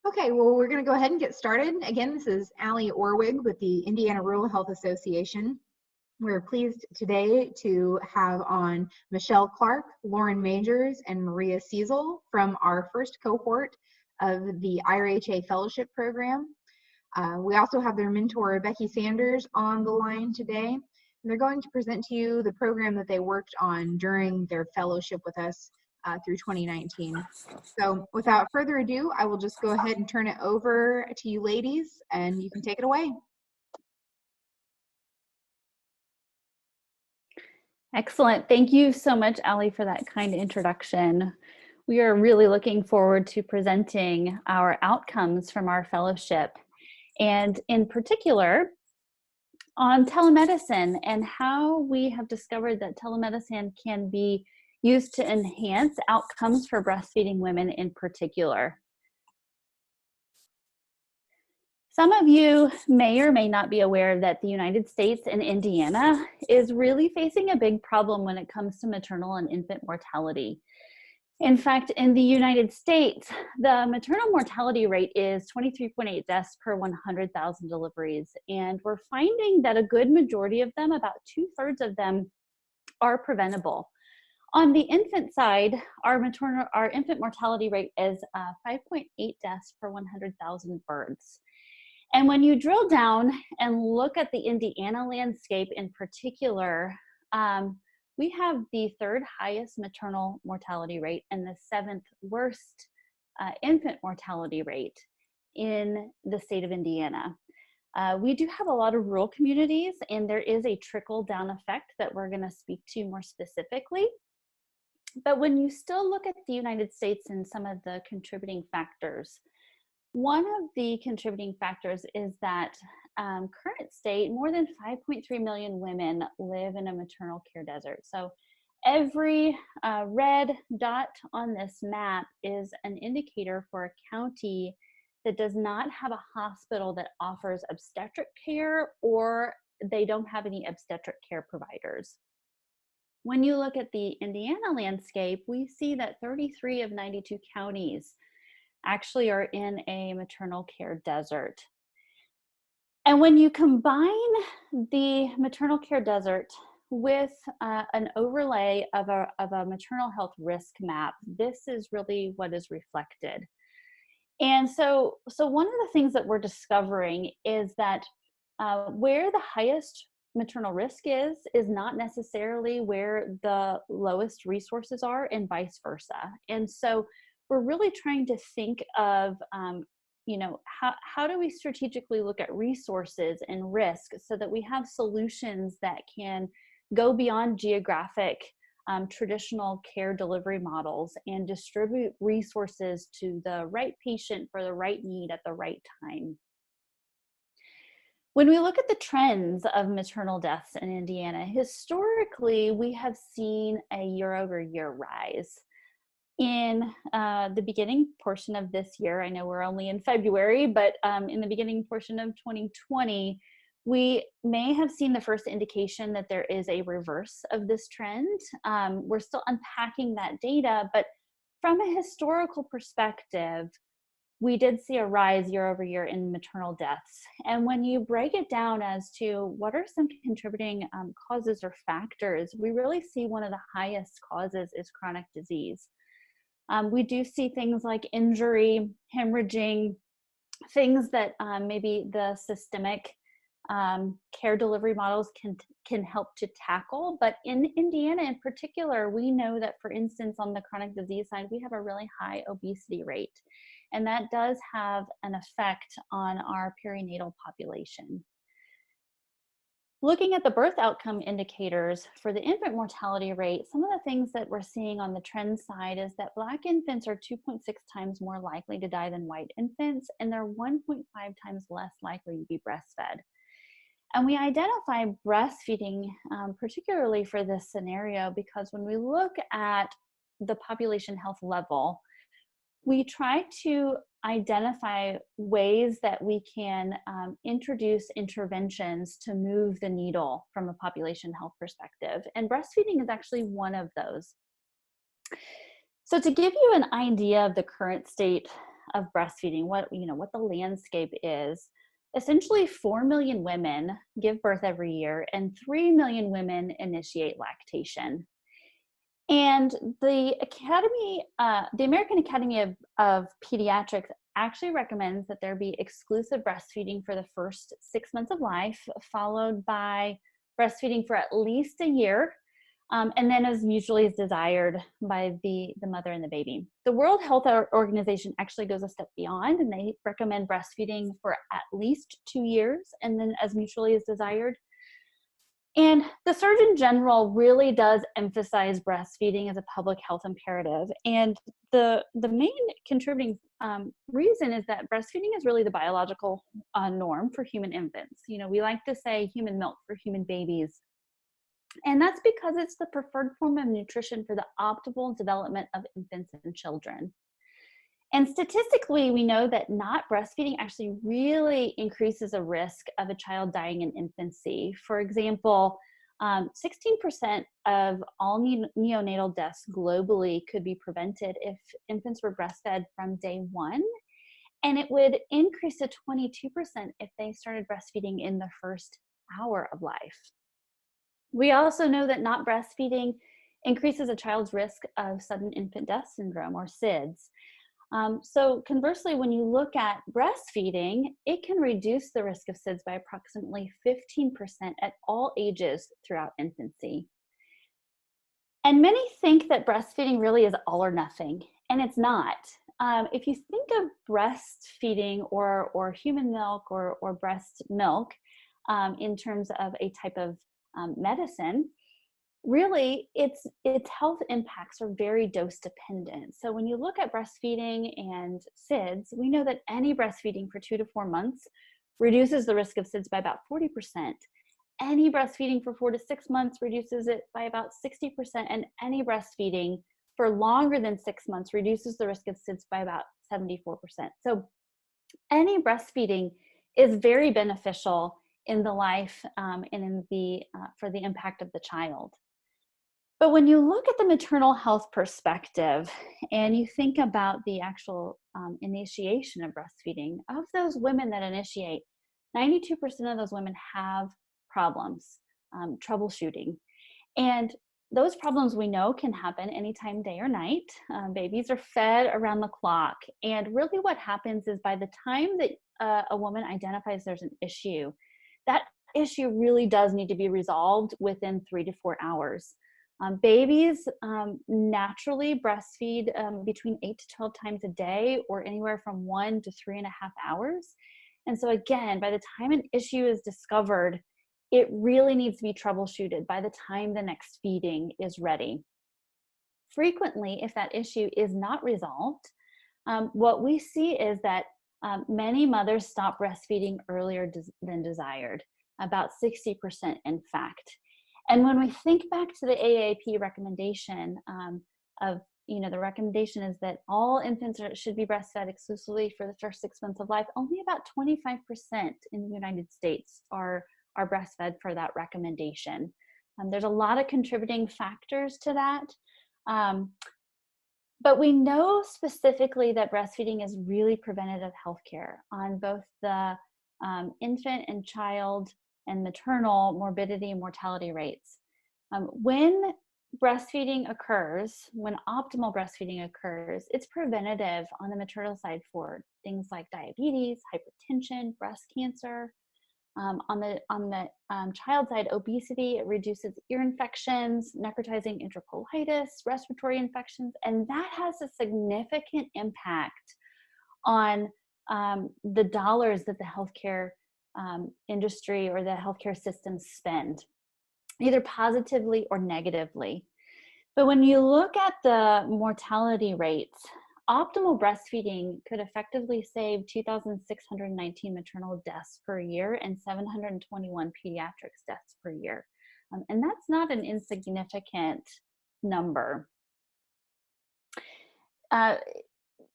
Okay, well, we're going to go ahead and get started. Again, this is Allie Orwig with the Indiana Rural Health Association. We're pleased today to have on Michele Clark, Lauren Majors, and Maria Szeszol from our first cohort of the IRHA Fellowship Program. We also have their mentor, Becky Sanders, on the line today. And they're going to present to you the program that they worked on during their fellowship with us through 2019. So without further ado, I will just go ahead and turn it over to you ladies, and you can take it away. Excellent. Thank you so much, Allie, for that kind introduction. We are really looking forward to presenting our outcomes from our fellowship, and in particular on telemedicine and how we have discovered that telemedicine can be used to enhance outcomes for breastfeeding women in particular. Some of you may or may not be aware that the United States and Indiana is really facing a big problem when it comes to maternal and infant mortality. In fact, in the United States, the maternal mortality rate is 23.8 deaths per 100,000 deliveries. And we're finding that a good majority of them, about 2/3 of them, are preventable. On the infant side, our infant mortality rate is 5.8 deaths per 100,000 births. And when you drill down and look at the Indiana landscape in particular, we have the third highest maternal mortality rate and the seventh worst infant mortality rate in the state of Indiana. We do have a lot of rural communities, and there is a trickle-down effect that we're going to speak to more specifically. But when you still look at the United States and some of the contributing factors, one of the contributing factors is that current state, more than 5.3 million women live in a maternal care desert. So every red dot on this map is an indicator for a county that does not have a hospital that offers obstetric care, or they don't have any obstetric care providers. When you look at the Indiana landscape, we see that 33 of 92 counties actually are in a maternal care desert. And when you combine the maternal care desert with an overlay of a maternal health risk map, this is really what is reflected. And so one of the things that we're discovering is that where the highest maternal risk is not necessarily where the lowest resources are, and vice versa. And so we're really trying to think of, how do we strategically look at resources and risk so that we have solutions that can go beyond geographic traditional care delivery models and distribute resources to the right patient for the right need at the right time. When we look at the trends of maternal deaths in Indiana, historically, we have seen a year-over-year rise. In the beginning portion of this year, I know we're only in February, but in the beginning portion of 2020, we may have seen the first indication that there is a reverse of this trend. We're still unpacking that data, but from a historical perspective, we did see a rise year over year in maternal deaths. And when you break it down as to what are some contributing causes or factors, we really see one of the highest causes is chronic disease. We do see things like injury, hemorrhaging, things that maybe the systemic care delivery models can help to tackle. But in Indiana in particular, we know that, for instance, on the chronic disease side, we have a really high obesity rate. And that does have an effect on our perinatal population. Looking at the birth outcome indicators for the infant mortality rate, some of the things that we're seeing on the trend side is that Black infants are 2.6 times more likely to die than white infants, and they're 1.5 times less likely to be breastfed. And we identify breastfeeding particularly for this scenario because when we look at the population health level, we try to identify ways that we can introduce interventions to move the needle from a population health perspective. And breastfeeding is actually one of those. So to give you an idea of the current state of breastfeeding, what the landscape is, essentially 4 million women give birth every year and 3 million women initiate lactation. And the American Academy of Pediatrics actually recommends that there be exclusive breastfeeding for the first 6 months of life, followed by breastfeeding for at least a year, and then as mutually as desired by the mother and the baby. The World Health Organization actually goes a step beyond, and they recommend breastfeeding for at least 2 years, and then as mutually as desired. And the Surgeon General really does emphasize breastfeeding as a public health imperative. And the main contributing reason is that breastfeeding is really the biological norm for human infants. We like to say human milk for human babies. And that's because it's the preferred form of nutrition for the optimal development of infants and children. And statistically, we know that not breastfeeding actually really increases a risk of a child dying in infancy. For example, 16% of all neonatal deaths globally could be prevented if infants were breastfed from day one. And it would increase to 22% if they started breastfeeding in the first hour of life. We also know that not breastfeeding increases a child's risk of sudden infant death syndrome, or SIDS. So conversely, when you look at breastfeeding, it can reduce the risk of SIDS by approximately 15% at all ages throughout infancy. And many think that breastfeeding really is all or nothing, and it's not. If you think of breastfeeding or human milk or breast milk in terms of a type of medicine, really its health impacts are very dose dependent. So when you look at breastfeeding and SIDS, we know that any breastfeeding for 2 to 4 months reduces the risk of SIDS by about 40%. Any breastfeeding for 4 to 6 months reduces it by about 60%, and any breastfeeding for longer than 6 months reduces the risk of SIDS by about 74%. So any breastfeeding is very beneficial in the life and in the for the impact of the child. But when you look at the maternal health perspective and you think about the actual initiation of breastfeeding, of those women that initiate, 92% of those women have problems, troubleshooting. And those problems we know can happen anytime, day or night. Babies are fed around the clock. And really what happens is by the time that a woman identifies there's an issue, that issue really does need to be resolved within 3 to 4 hours. Babies naturally breastfeed between 8 to 12 times a day, or anywhere from 1 to 3.5 hours. And so again, by the time an issue is discovered, it really needs to be troubleshooted by the time the next feeding is ready. Frequently, if that issue is not resolved, what we see is that many mothers stop breastfeeding earlier than desired, about 60% in fact. And when we think back to the AAP recommendation the recommendation is that all infants should be breastfed exclusively for the first 6 months of life, only about 25% in the United States are breastfed for that recommendation. There's a lot of contributing factors to that. But we know specifically that breastfeeding is really preventative healthcare on both the infant and child and maternal morbidity and mortality rates. When breastfeeding occurs, when optimal breastfeeding occurs, it's preventative on the maternal side for things like diabetes, hypertension, breast cancer. On the child side, obesity, it reduces ear infections, necrotizing enterocolitis, respiratory infections, and that has a significant impact on the dollars that the healthcare industry or the healthcare system spend, either positively or negatively. But when you look at the mortality rates, optimal breastfeeding could effectively save 2,619 maternal deaths per year and 721 pediatrics deaths per year. And that's not an insignificant number.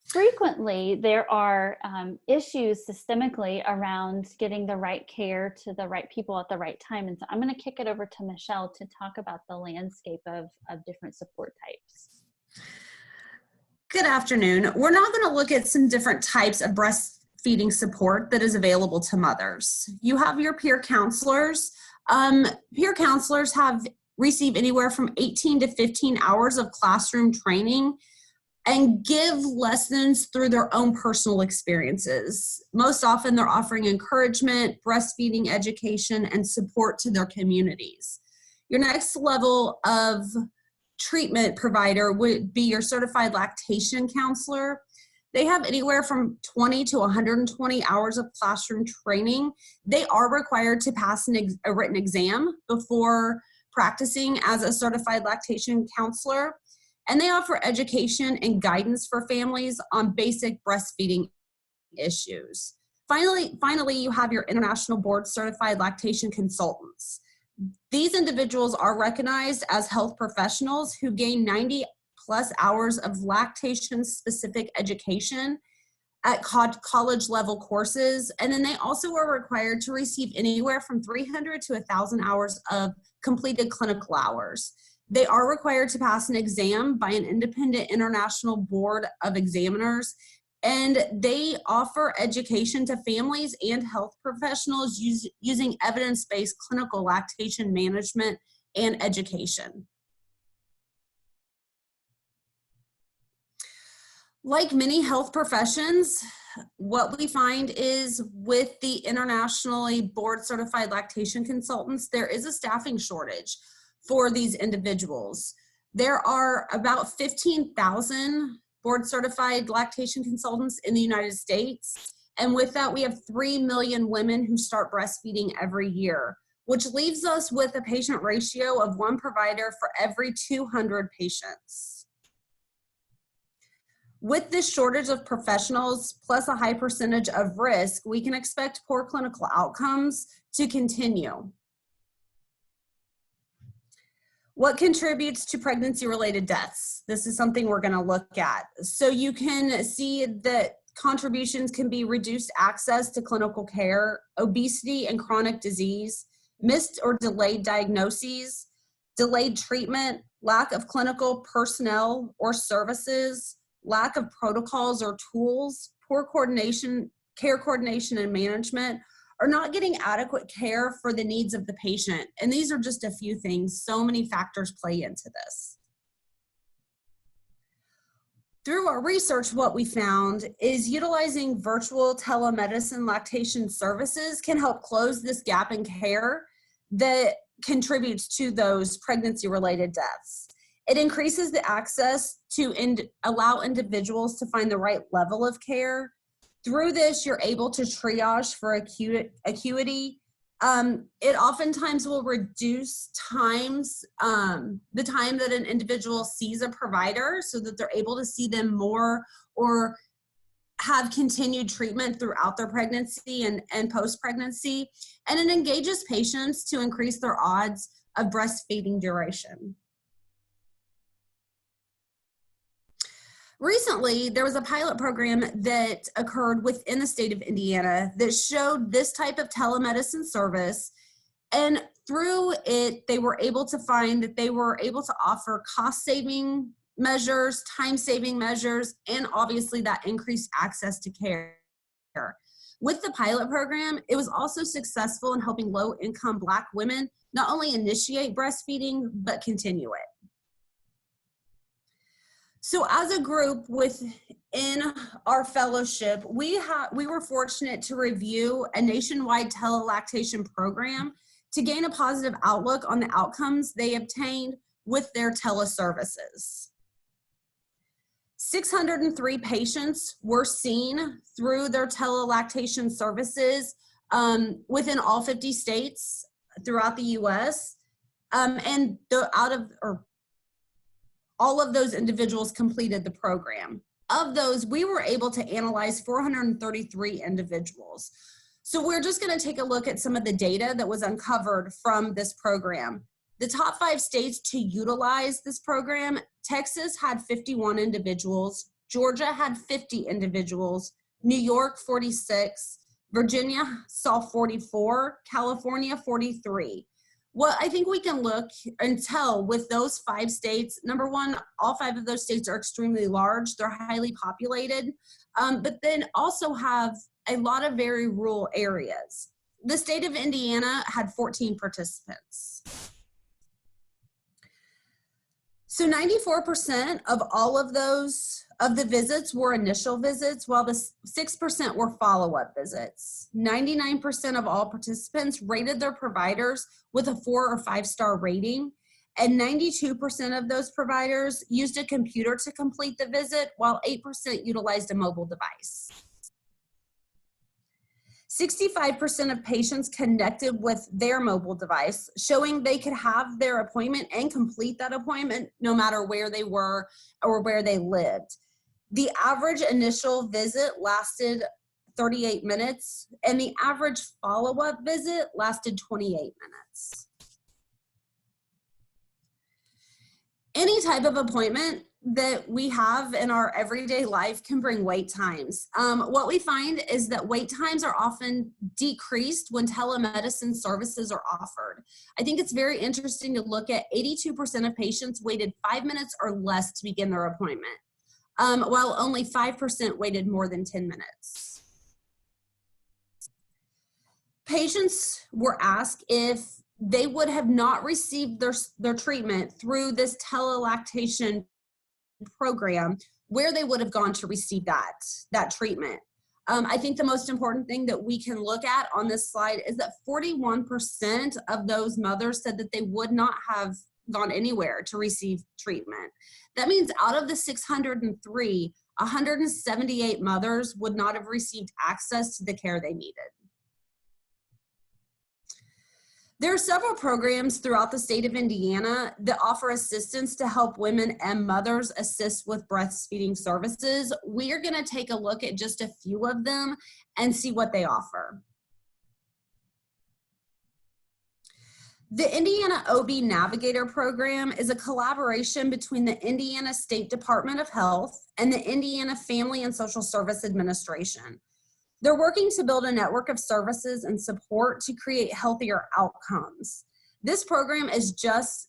Frequently, there are issues systemically around getting the right care to the right people at the right time. And so I'm going to kick it over to Michele to talk about the landscape of different support types. Good afternoon. We're now going to look at some different types of breastfeeding support that is available to mothers. You have your peer counselors. Peer counselors receive anywhere from 18 to 15 hours of classroom training and give lessons through their own personal experiences. Most often they're offering encouragement, breastfeeding education, and support to their communities. Your next level of treatment provider would be your certified lactation counselor. They have anywhere from 20 to 120 hours of classroom training. They are required to pass a written exam before practicing as a certified lactation counselor. And they offer education and guidance for families on basic breastfeeding issues. Finally, you have your international board certified lactation consultants. These individuals are recognized as health professionals who gain 90 plus hours of lactation specific education at college level courses. And then they also are required to receive anywhere from 300 to 1,000 hours of completed clinical hours. They are required to pass an exam by an independent international board of examiners, and they offer education to families and health professionals using evidence-based clinical lactation management and education. Like many health professions, what we find is with the internationally board certified lactation consultants, there is a staffing shortage for these individuals. There are about 15,000 board certified lactation consultants in the United States. And with that, we have 3 million women who start breastfeeding every year, which leaves us with a patient ratio of 1 provider for every 200 patients. With this shortage of professionals, plus a high percentage of risk, we can expect poor clinical outcomes to continue. What contributes to pregnancy-related deaths? This is something we're going to look at. So you can see that contributions can be reduced access to clinical care, obesity and chronic disease, missed or delayed diagnoses, delayed treatment, lack of clinical personnel or services, lack of protocols or tools, poor coordination, care coordination and management, or not getting adequate care for the needs of the patient. And these are just a few things. So many factors play into this. Through our research, what we found is utilizing virtual telemedicine lactation services can help close this gap in care that contributes to those pregnancy-related deaths. It increases the access to allow individuals to find the right level of care. Through this, you're able to triage for acuity. It oftentimes will reduce the time that an individual sees a provider so that they're able to see them more or have continued treatment throughout their pregnancy and post-pregnancy. And it engages patients to increase their odds of breastfeeding duration. Recently, there was a pilot program that occurred within the state of Indiana that showed this type of telemedicine service, and through it, they were able to find that they were able to offer cost-saving measures, time-saving measures, and obviously that increased access to care. With the pilot program, it was also successful in helping low-income Black women not only initiate breastfeeding, but continue it. So as a group within our fellowship, we were fortunate to review a nationwide telelactation program to gain a positive outlook on the outcomes they obtained with their teleservices. 603 patients were seen through their telelactation services within all 50 states throughout the U.S. And all of those individuals completed the program. Of those, we were able to analyze 433 individuals. So we're just going to take a look at some of the data that was uncovered from this program. The top 5 states to utilize this program: Texas had 51 individuals, Georgia had 50 individuals, New York 46, Virginia saw 44, California 43. What I think we can look and tell with those 5 states, number one, all 5 of those states are extremely large. They're highly populated, but then also have a lot of very rural areas. The state of Indiana had 14 participants. So 94% of all of the visits were initial visits, while the 6% were follow-up visits. 99% of all participants rated their providers with a 4 or 5-star rating, and 92% of those providers used a computer to complete the visit, while 8% utilized a mobile device. 65% of patients connected with their mobile device, showing they could have their appointment and complete that appointment no matter where they were or where they lived. The average initial visit lasted 38 minutes, and the average follow-up visit lasted 28 minutes. Any type of appointment that we have in our everyday life can bring wait times. What we find is that wait times are often decreased when telemedicine services are offered. I think it's very interesting to look at 82% of patients waited 5 minutes or less to begin their appointment, while only 5% waited more than 10 minutes. Patients were asked if they would have not received their treatment through this telelactation program, where they would have gone to receive that treatment. I think the most important thing that we can look at on this slide is that 41% of those mothers said that they would not have gone anywhere to receive treatment. That means out of the 603, 178 mothers would not have received access to the care they needed. There are several programs throughout the state of Indiana that offer assistance to help women and mothers assist with breastfeeding services. We are going to take a look at just a few of them and see what they offer. The Indiana OB Navigator Program is a collaboration between the Indiana State Department of Health and the Indiana Family and Social Service Administration. They're working to build a network of services and support to create healthier outcomes. This program is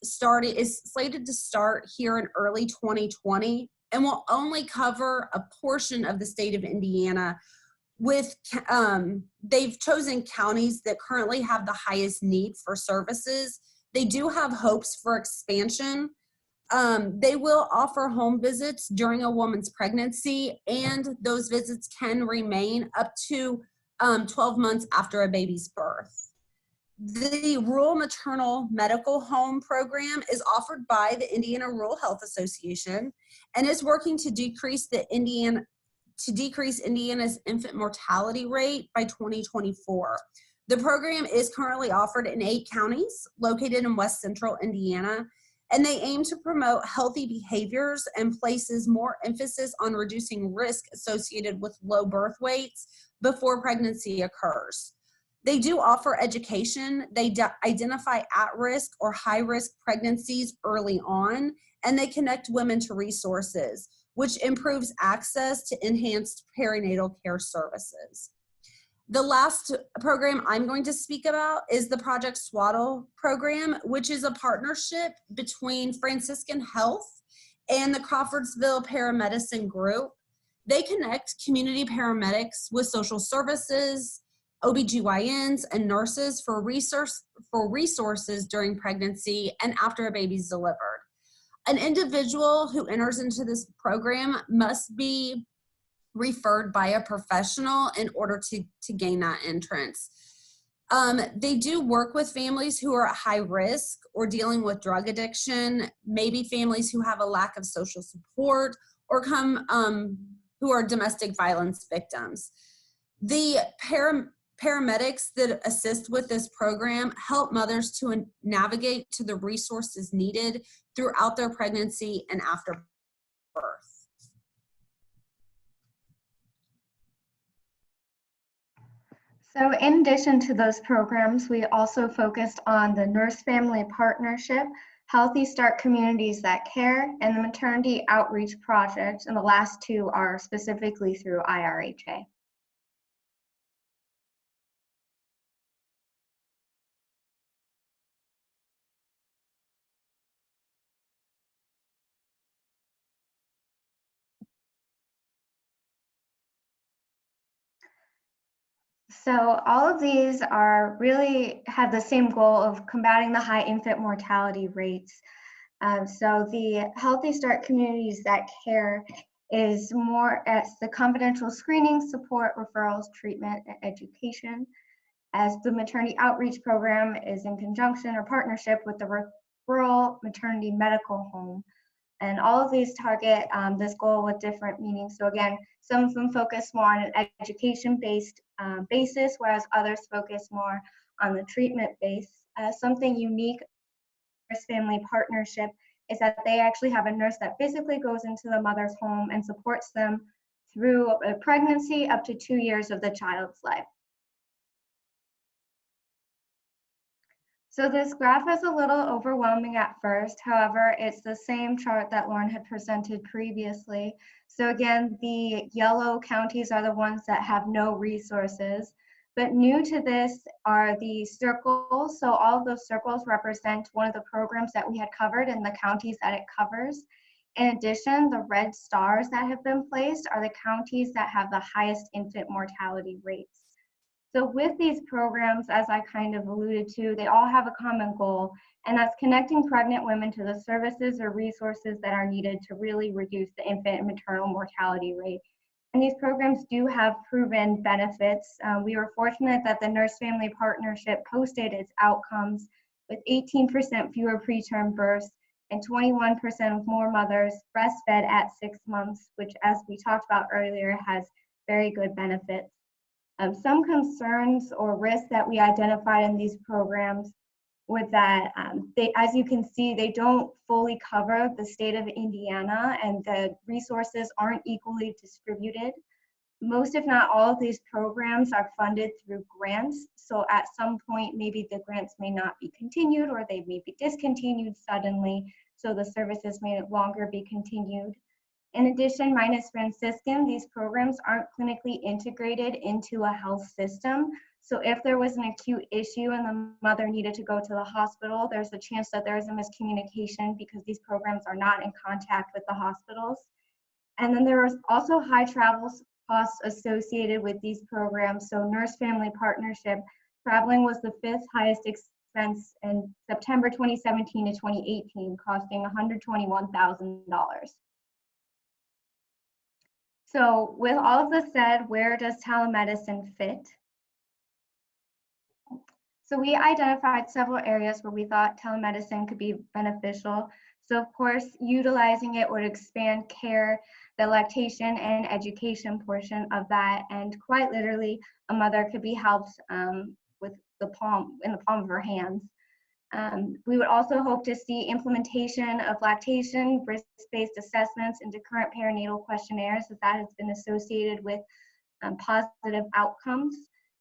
slated to start here in early 2020 and will only cover a portion of the state of Indiana. They've chosen counties that currently have the highest need for services. They do have hopes for expansion. They will offer home visits during a woman's pregnancy, and those visits can remain up to 12 months after a baby's birth. The Rural Maternal Medical Home Program is offered by the Indiana Rural Health Association and is working to decrease Indiana's infant mortality rate by 2024. The program is currently offered in 8 counties located in West Central Indiana, and they aim to promote healthy behaviors and places more emphasis on reducing risk associated with low birth weights before pregnancy occurs. They do offer education. They identify at-risk or high-risk pregnancies early on, and they connect women to resources, which improves access to enhanced perinatal care services. The last program I'm going to speak about is the Project Swaddle program, which is a partnership between Franciscan Health and the Crawfordsville Paramedicine Group. They connect community paramedics with social services, OBGYNs, and nurses for resources during pregnancy and after a baby's delivered. An individual who enters into this program must be referred by a professional in order to gain that entrance. They do work with families who are at high risk or dealing with drug addiction, maybe families who have a lack of social support, or who are domestic violence victims. The paramedics that assist with this program help mothers to navigate to the resources needed throughout their pregnancy and after birth. So in addition to those programs, we also focused on the Nurse Family Partnership, Healthy Start Communities That Care, and the Maternity Outreach Project, and the last 2 are specifically through IRHA. So all of these are really have the same goal of combating the high infant mortality rates. So the Healthy Start Communities That Care is more as the confidential screening, support, referrals, treatment, and education, as the maternity outreach program is in conjunction or partnership with the rural maternity medical home. And all of these target this goal with different meanings. So again, some of them focus more on an education-based basis, whereas others focus more on the treatment base. Something unique Nurse Family Partnership is that they actually have a nurse that physically goes into the mother's home and supports them through a pregnancy up to 2 years of the child's life. So this graph is a little overwhelming at first. However, it's the same chart that Lauren had presented previously. So again, the yellow counties are the ones that have no resources. But new to this are the circles. So all of those circles represent one of the programs that we had covered in the counties that it covers. In addition, the red stars that have been placed are the counties that have the highest infant mortality rates. So with these programs, as I kind of alluded to, they all have a common goal, and that's connecting pregnant women to the services or resources that are needed to really reduce the infant and maternal mortality rate. And these programs do have proven benefits. We were fortunate that the Nurse Family Partnership posted its outcomes with 18% fewer preterm births and 21% of more mothers breastfed at 6 months, which, as we talked about earlier, has very good benefits. Some concerns or risks that we identified in these programs were that as you can see, they don't fully cover the state of Indiana, and the resources aren't equally distributed. Most, if not all, of these programs are funded through grants. So at some point, maybe the grants may not be continued, or they may be discontinued suddenly, so the services may no longer be continued. In addition, minus Franciscan, these programs aren't clinically integrated into a health system. So if there was an acute issue and the mother needed to go to the hospital, there's a chance that there is a miscommunication because these programs are not in contact with the hospitals. And then there was also high travel costs associated with these programs. So Nurse Family Partnership, traveling was the 5th highest expense in September 2017 to 2018, costing $121,000. So with all of this said, where does telemedicine fit? So we identified several areas where we thought telemedicine could be beneficial. So of course, utilizing it would expand care, the lactation and education portion of that, and quite literally, a mother could be helped with in the palm of her hands. We would also hope to see implementation of lactation, risk-based assessments into current perinatal questionnaires, as that has been associated with positive outcomes.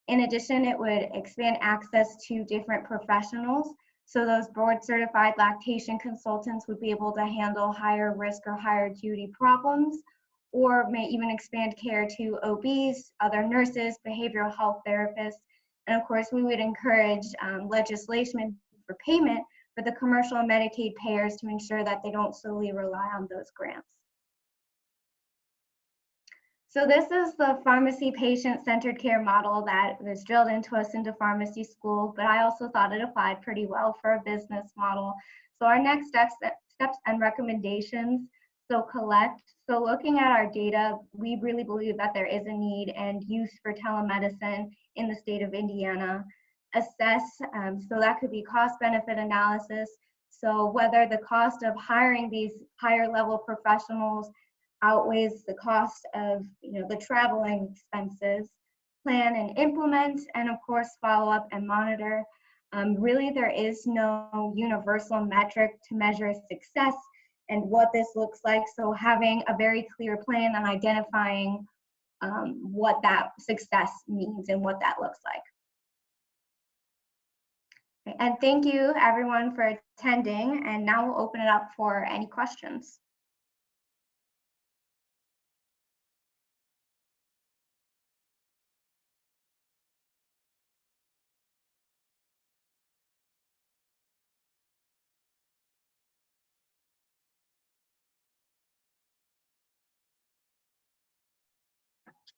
In addition, it would expand access to different professionals. So those board-certified lactation consultants would be able to handle higher risk or higher acuity problems, or may even expand care to OBs, other nurses, behavioral health therapists. And of course, we would encourage legislation for payment for the commercial and Medicaid payers to ensure that they don't solely rely on those grants. So this is the pharmacy patient-centered care model that was drilled into us into pharmacy school, but I also thought it applied pretty well for a business model. So our next steps and recommendations, so collect. So looking at our data, we really believe that there is a need and use for telemedicine in the state of Indiana. Assess, so that could be cost-benefit analysis. So whether the cost of hiring these higher level professionals outweighs the cost of the traveling expenses. Plan and implement, and of course follow up and monitor. Really, there is no universal metric to measure success and what this looks like. So having a very clear plan and identifying what that success means and what that looks like. And thank you everyone for attending, and now we'll open it up for any questions.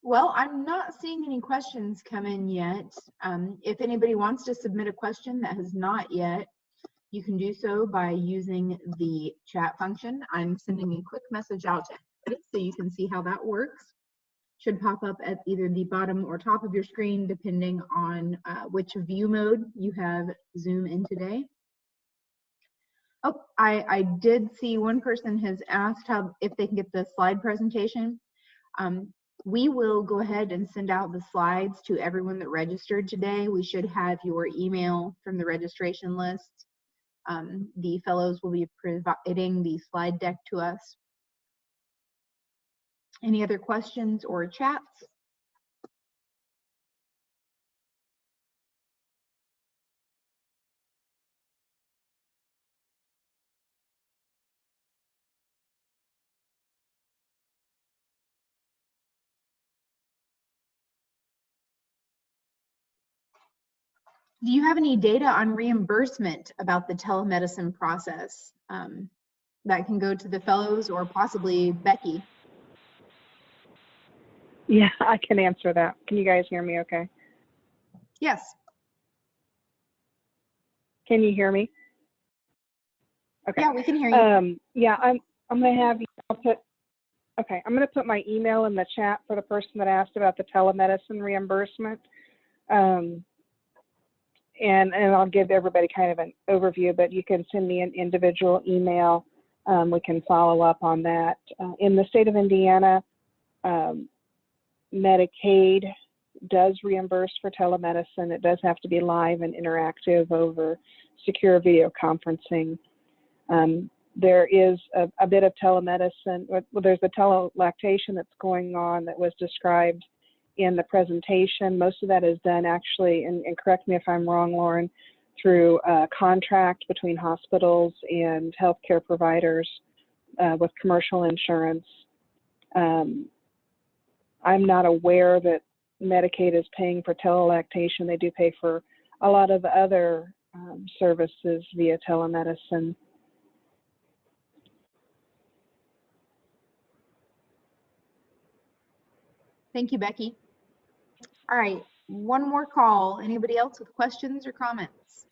Well, I'm not seeing any questions come in yet. If anybody wants to submit a question that has not yet, you can do so by using the chat function. I'm sending a quick message out to everybody so you can see how that works. Should pop up at either the bottom or top of your screen, depending on which view mode you have Zoom in today. Oh, I did see one person has asked if they can get the slide presentation. We will go ahead and send out the slides to everyone that registered today. We should have your email from the registration list. The fellows will be providing the slide deck to us. Any other questions or chats? Do you have any data on reimbursement about the telemedicine process that can go to the fellows or possibly Becky? Yeah, I can answer that. Can you guys hear me okay? Yes. Can you hear me? Okay. Yeah, we can hear you. Yeah, I'm gonna have you I'm gonna put my email in the chat for the person that asked about the telemedicine reimbursement. And I'll give everybody kind of an overview, but you can send me an individual email. We can follow up on that. In the state of Indiana, Medicaid does reimburse for telemedicine. It does have to be live and interactive over secure video conferencing. There is a bit of telemedicine. Well, there's the telelactation that's going on that was described in the presentation. Most of that is done actually, and correct me if I'm wrong, Lauren, through a contract between hospitals and healthcare providers with commercial insurance. I'm not aware that Medicaid is paying for telelactation. They do pay for a lot of other services via telemedicine. Thank you, Becky. All right, one more call. Anybody else with questions or comments?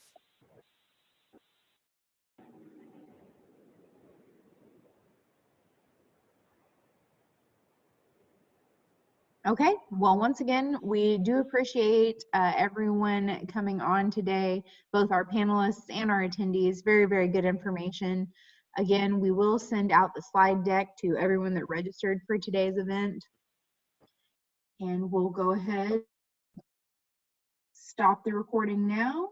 Okay, well, once again, we do appreciate everyone coming on today, both our panelists and our attendees. Very, very good information. Again, we will send out the slide deck to everyone that registered for today's event. And we'll go ahead, stop the recording now.